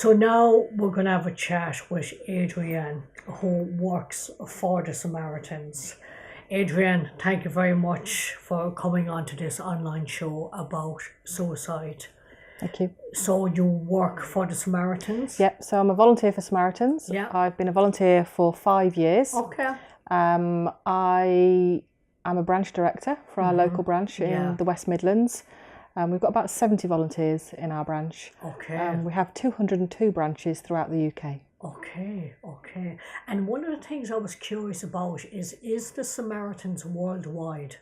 So now we're going to have a chat with Adrianne, who works for the Samaritans. Adrianne, thank you very much for coming on to this online show about suicide. Thank you. So you work for the Samaritans? Yep, so I'm a volunteer for Samaritans. Yeah. I've been a volunteer for 5 years. Okay. I am a branch director for our local branch in the West Midlands. We've got about 70 volunteers in our branch. Okay. We have 202 branches throughout the UK. Okay. And one of the things I was curious about is the Samaritans worldwide?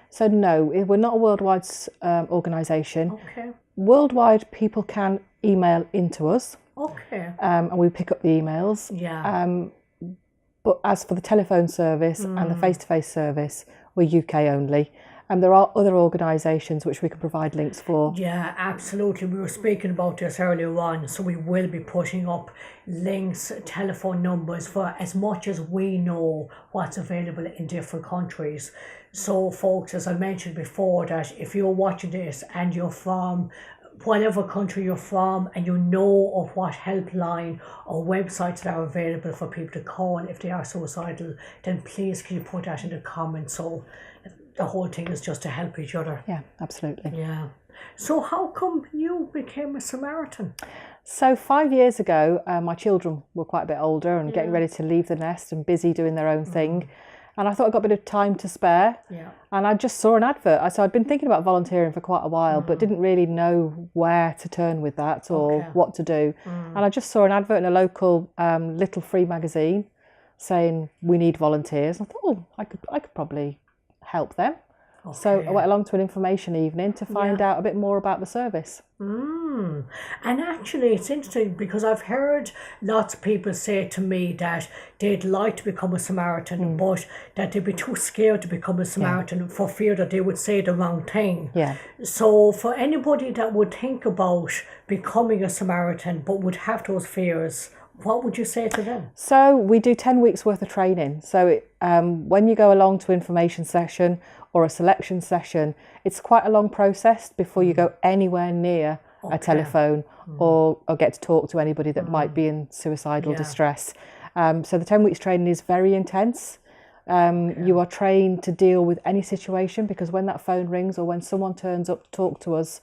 So no, we're not a worldwide organisation. Okay. Worldwide, people can email into us. Okay. And we pick up the emails. Yeah. But as for the telephone service and the face-to-face service, we're UK only. And there are other organisations which we can provide links for. Yeah, absolutely. We were speaking about this earlier on, so we will be putting up links, telephone numbers for as much as we know what's available in different countries. So folks, as I mentioned before, that if you're watching this and you're from whatever country you're from and you know of what helpline or websites that are available for people to call if they are suicidal, then please can you put that in the comments. So the whole thing is just to help each other. Yeah, absolutely. Yeah. So how come you became a Samaritan? So 5 years ago, my children were quite a bit older and getting ready to leave the nest and busy doing their own thing. And I thought I got a bit of time to spare. Yeah. And I just saw an advert. So I'd been thinking about volunteering for quite a while, but didn't really know where to turn with that or what to do. And I just saw an advert in a local little free magazine saying we need volunteers. I thought, oh, I could probably help them. Okay. So I went along to an information evening to find out a bit more about the service. And actually it's interesting because I've heard lots of people say to me that they'd like to become a Samaritan but that they'd be too scared to become a Samaritan for fear that they would say the wrong thing. Yeah. So for anybody that would think about becoming a Samaritan but would have those fears, what would you say to them? So we do 10 weeks worth of training. So when you go along to information session or a selection session, it's quite a long process before you go anywhere near a telephone or get to talk to anybody that might be in suicidal distress. So the 10 weeks training is very intense. You are trained to deal with any situation because when that phone rings or when someone turns up to talk to us,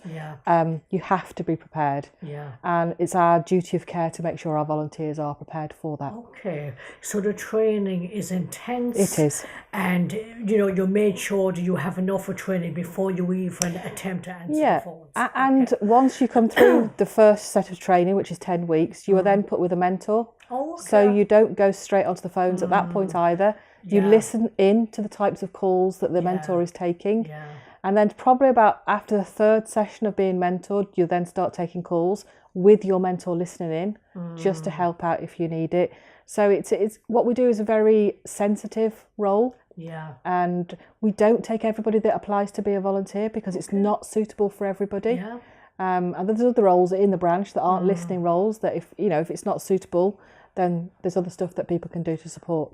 you have to be prepared. Yeah. And it's our duty of care to make sure our volunteers are prepared for that. Okay, so the training is intense. It is. And, you made sure that you have enough of training before you even attempt to answer the phones. And once you come through the first set of training, which is 10 weeks, you are then put with a mentor. Oh, okay. So you don't go straight onto the phones at that point either. You listen in to the types of calls that the mentor is taking. Yeah. And then probably about after the third session of being mentored, you then start taking calls with your mentor listening in just to help out if you need it. So it's what we do is a very sensitive role. Yeah. And we don't take everybody that applies to be a volunteer because it's not suitable for everybody. Yeah. And there's other roles in the branch that aren't listening roles that if it's not suitable, then there's other stuff that people can do to support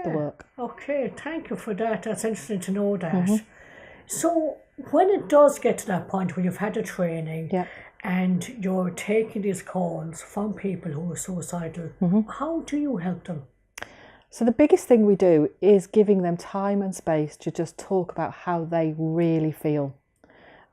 the work. Okay, thank you for that. That's interesting to know that. So when it does get to that point where you've had the training and you're taking these calls from people who are suicidal, how do you help them? So the biggest thing we do is giving them time and space to just talk about how they really feel.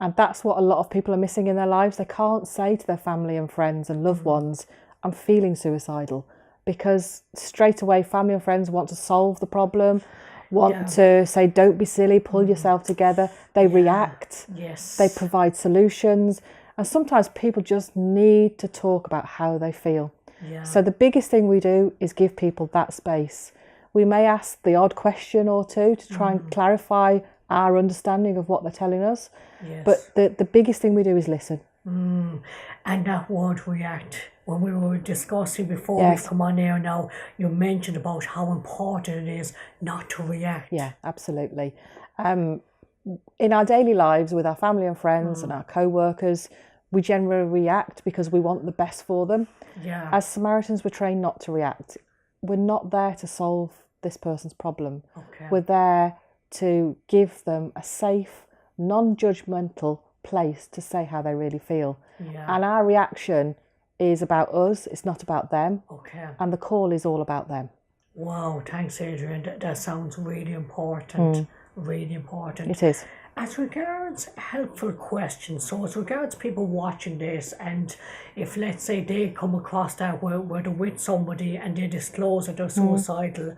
And that's what a lot of people are missing in their lives. They can't say to their family and friends and loved ones, I'm feeling suicidal, because straight away family and friends want to solve the problem, want to say, don't be silly, pull yourself together. They react, they provide solutions. And sometimes people just need to talk about how they feel. Yeah. So the biggest thing we do is give people that space. We may ask the odd question or two to try and clarify our understanding of what they're telling us. Yes. But the biggest thing we do is listen. And that word react, when we were discussing before we come on air now, you mentioned about how important it is not to react. Yeah, absolutely. In our daily lives with our family and friends and our co-workers, we generally react because we want the best for them. Yeah. As Samaritans, we're trained not to react. We're not there to solve this person's problem. Okay. We're there to give them a safe, non-judgmental place to say how they really feel. Yeah. And our reaction is about us, it's not about them. Okay. And the call is all about them. Wow, thanks, Adrian. That sounds really important. Really important. It is. As regards helpful questions, so as regards people watching this, and if let's say they come across that where they're with somebody and they disclose that they're suicidal,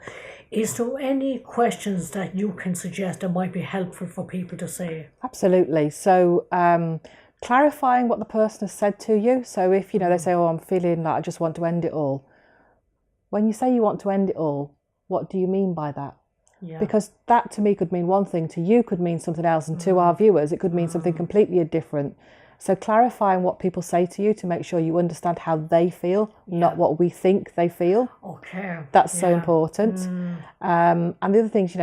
is there any questions that you can suggest that might be helpful for people to say? Absolutely. So clarifying what the person has said to you. So if, they say, oh, I'm feeling like I just want to end it all. When you say you want to end it all, what do you mean by that? Yeah. Because that to me could mean one thing, to you could mean something else, and to our viewers it could mean something completely different. So clarifying what people say to you to make sure you understand how they feel, not what we think they feel. Okay. That's so important. And the other things,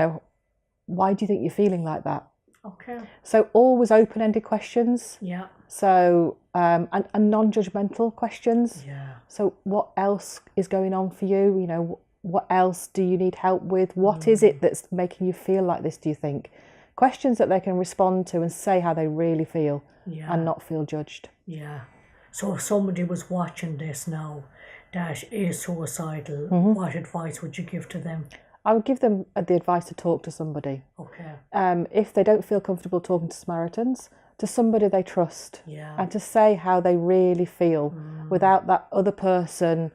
why do you think you're feeling like that? Okay. So always open-ended questions. Yeah. So and non-judgmental questions. Yeah. So what else is going on for you? What else do you need help with? What is it that's making you feel like this, do you think? Questions that they can respond to and say how they really feel and not feel judged. Yeah. So if somebody was watching this now that is suicidal, what advice would you give to them? I would give them the advice to talk to somebody. Okay. If they don't feel comfortable talking to Samaritans, to somebody they trust. Yeah. And to say how they really feel without that other person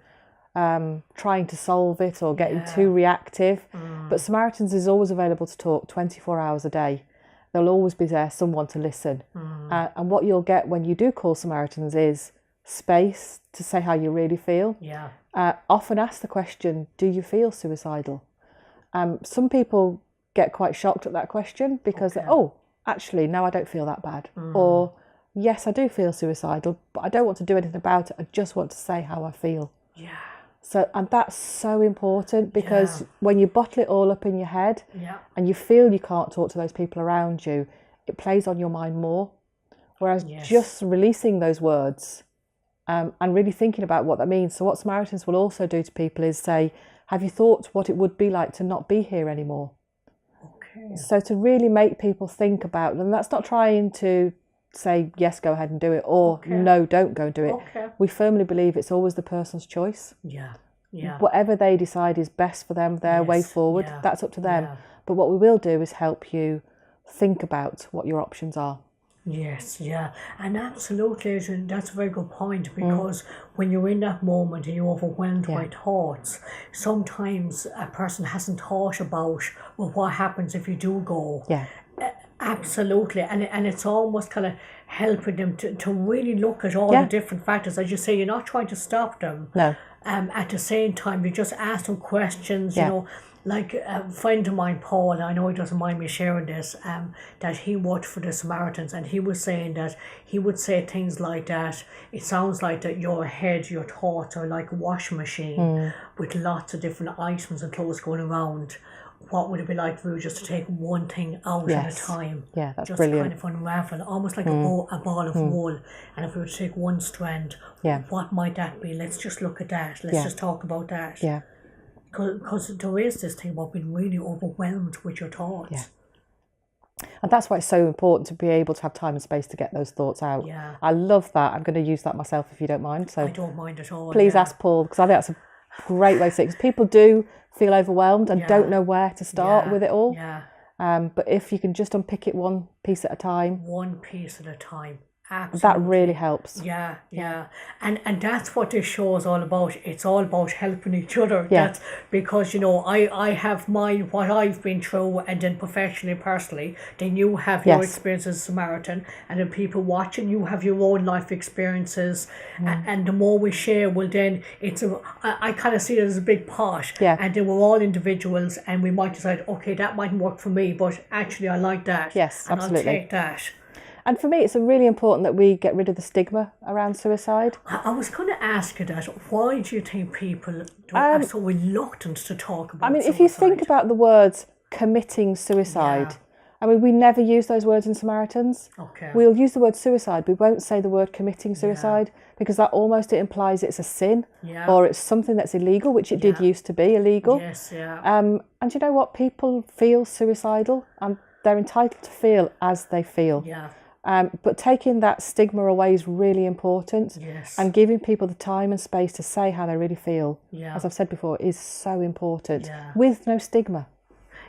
trying to solve it or getting too reactive. But Samaritans is always available to talk 24 hours a day. There'll always be there someone to listen. And what you'll get when you do call Samaritans is space to say how you really feel. Yeah. Often ask the question, do you feel suicidal? Some people get quite shocked at that question because, actually, no, I don't feel that bad. Or, yes, I do feel suicidal, but I don't want to do anything about it. I just want to say how I feel. Yeah. So, and that's so important because when you bottle it all up in your head and you feel you can't talk to those people around you, it plays on your mind more. Whereas just releasing those words and really thinking about what that means. So what Samaritans will also do to people is say, have you thought what it would be like to not be here anymore? Okay. So to really make people think about, and that's not trying to say, yes, go ahead and do it, or no, don't go and do it. Okay. We firmly believe it's always the person's choice. Yeah. Yeah. Whatever they decide is best for them, their way forward, that's up to them. Yeah. But what we will do is help you think about what your options are. Yes, yeah, and absolutely, and that's a very good point because when you're in that moment and you're overwhelmed by thoughts, sometimes a person hasn't thought about, well, what happens if you do go? Yeah. Absolutely, and it's almost kind of helping them to really look at all the different factors. As you say, you're not trying to stop them. No. At the same time, you just ask them questions, like a friend of mine, Paul, I know he doesn't mind me sharing this, that he worked for the Samaritans, and he was saying that he would say things like that. It sounds like that your head, your thoughts are like a washing machine with lots of different items and clothes going around. What would it be like if we were just to take one thing out at a time? Yeah, that's just brilliant. Kind of unravel, almost like a ball of wool. And if we were to take one strand, what might that be? Let's just look at that. Let's just talk about that. Yeah. Because there is this thing about being really overwhelmed with your thoughts. Yeah. And that's why it's so important to be able to have time and space to get those thoughts out. Yeah. I love that. I'm going to use that myself if you don't mind. So I don't mind at all. please ask Paul, because I think that's a great way to say it. Because people do feel overwhelmed and don't know where to start with it all. Yeah. But if you can just unpick it one piece at a time. One piece at a time. Absolutely. That really helps. Yeah. And that's what this show is all about. It's all about helping each other. Yeah. That's because, I have what I've been through, and then professionally, personally, then you have your experience as a Samaritan, and then people watching, you have your own life experiences, and the more we share, well then, I kind of see it as a big pot, and then we're all individuals, and we might decide, okay, that mightn't work for me, but actually I like that. Yes, and absolutely. I'll take that. And for me, it's really important that we get rid of the stigma around suicide. I was going to ask you that. Why do you think people are so reluctant to talk about suicide? If you think about the words committing suicide, we never use those words in Samaritans. Okay. We'll use the word suicide. We won't say the word committing suicide because that almost implies it's a sin or it's something that's illegal, which it did used to be illegal. Yes, yeah. And you know what? People feel suicidal and they're entitled to feel as they feel. Yeah. But taking that stigma away is really important. Yes. And giving people the time and space to say how they really feel, Yeah. as I've said before, is so important, Yeah. with no stigma.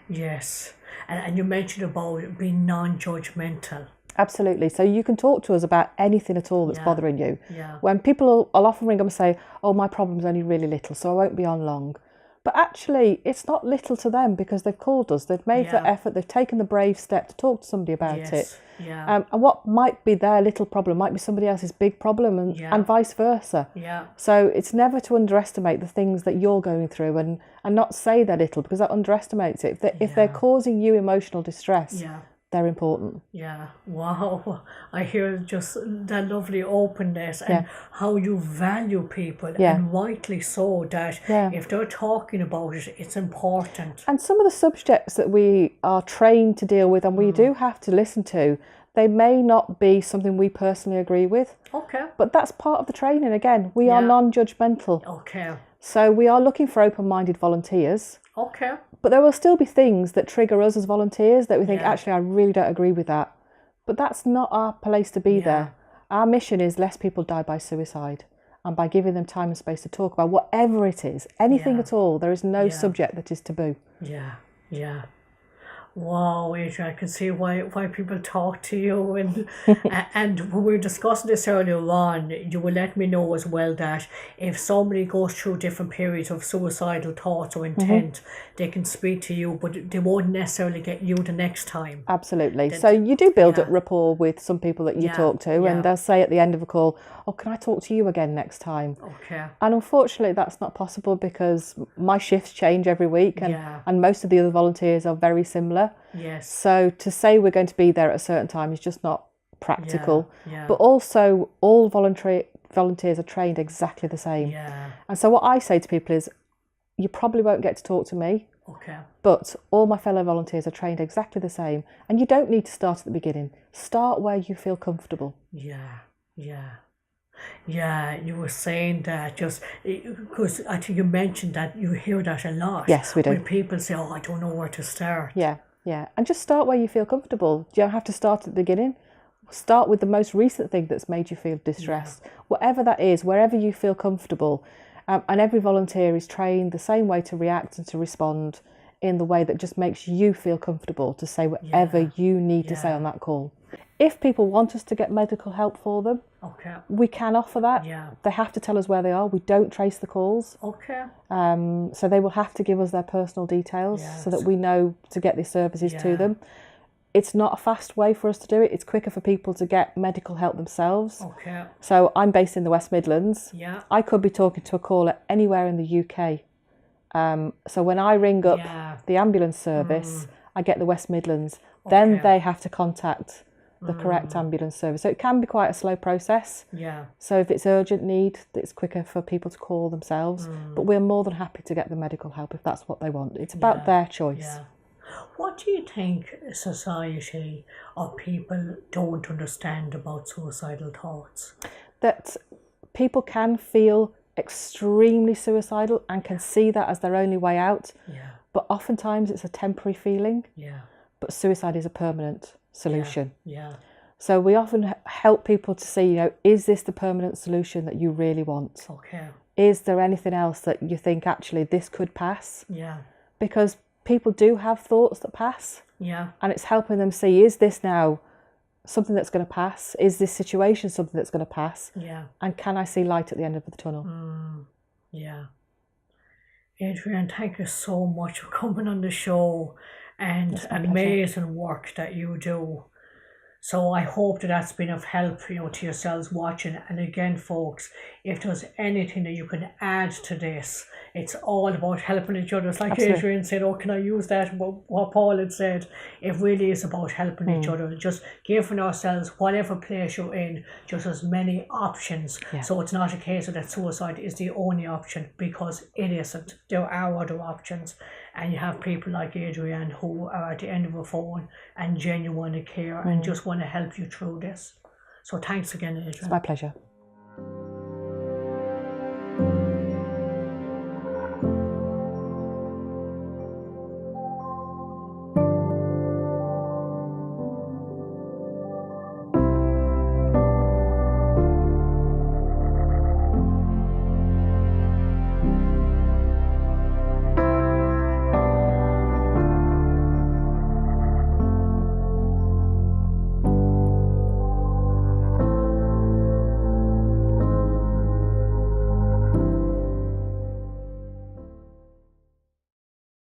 Yes. And you mentioned about being non-judgmental. Absolutely. So you can talk to us about anything at all that's Yeah. bothering you. Yeah. When people will often ring up and say, oh, my problem's only really little, so I won't be on long. But actually, it's not little to them because they've called us, they've made the effort, they've taken the brave step to talk to somebody about it. Yeah. And what might be their little problem might be somebody else's big problem, and vice versa. Yeah. So it's never to underestimate the things that you're going through and not say they're little, because that underestimates it. If they're causing you emotional distress, they're important. Yeah, wow. I hear just that lovely openness and how you value people, and rightly so, that if they're talking about it, it's important. And some of the subjects that we are trained to deal with and we do have to listen to, they may not be something we personally agree with. Okay. But that's part of the training. Again, we are non-judgmental. Okay. So we are looking for open-minded volunteers. Okay. But there will still be things that trigger us as volunteers that we think, actually, I really don't agree with that. But that's not our place to be there. Our mission is less people die by suicide. And by giving them time and space to talk about whatever it is, anything at all, there is no subject that is taboo. Yeah, yeah. Wow, Adrianne, I can see why people talk to you, and and when we were discussing this earlier on, you will let me know as well that if somebody goes through different periods of suicidal thoughts or intent, they can speak to you, but they won't necessarily get you the next time. Absolutely. So you do build up rapport with some people that you talk to, and they'll say at the end of a call, oh, can I talk to you again next time? Okay. And unfortunately, that's not possible because my shifts change every week, and most of the other volunteers are very similar. Yes. So to say we're going to be there at a certain time is just not practical. Yeah. But also, all volunteers are trained exactly the same. Yeah. And so what I say to people is, you probably won't get to talk to me. Okay. But all my fellow volunteers are trained exactly the same. And you don't need to start at the beginning. Start where you feel comfortable. Yeah. Yeah. Yeah, you were saying that just because I think you mentioned that you hear that a lot. Yes, we do. When people say, oh, I don't know where to start. Yeah. And just start where you feel comfortable. You don't have to start at the beginning. Start with the most recent thing that's made you feel distressed. Whatever that is, wherever you feel comfortable. And every volunteer is trained the same way to react and to respond in the way that just makes you feel comfortable to say whatever you need to say on that call. If people want us to get medical help for them, we can offer that. Yeah. They have to tell us where they are. We don't trace the calls. Okay. So they will have to give us their personal details so that we know to get these services to them. It's not a fast way for us to do it. It's quicker for people to get medical help themselves. Okay. So I'm based in the West Midlands. Yeah. I could be talking to a caller anywhere in the UK. So when I ring up the ambulance service, I get the West Midlands. Then they have to contact the correct ambulance service. So it can be quite a slow process. Yeah. So if it's urgent need, it's quicker for people to call themselves. But we're more than happy to get the medical help if that's what they want. It's about their choice. Yeah. What do you think society or people don't understand about suicidal thoughts? That people can feel extremely suicidal and can see that as their only way out. Yeah. But oftentimes it's a temporary feeling. Yeah. But suicide is a permanent solution. Yeah. So we often help people to see, is this the permanent solution that you really want? Okay. Is there anything else that you think actually this could pass? Yeah. Because people do have thoughts that pass. Yeah. And it's helping them see, is this now something that's going to pass? Is this situation something that's going to pass? Yeah. And can I see light at the end of the tunnel? Yeah. Adrianne, thank you so much for coming on the show and amazing work that you do. So I hope that that's been of help, to yourselves watching. And again, folks, if there's anything that you can add to this, it's all about helping each other. It's like Adrianne said, oh, can I use that? What Paul had said, it really is about helping each other. Just giving ourselves, whatever place you're in, just as many options. Yeah. So it's not a case of that suicide is the only option, because it isn't. There are other options. And you have people like Adrianne who are at the end of a phone and genuinely care and just want to help you through this. So thanks again, Adrianne. It's my pleasure.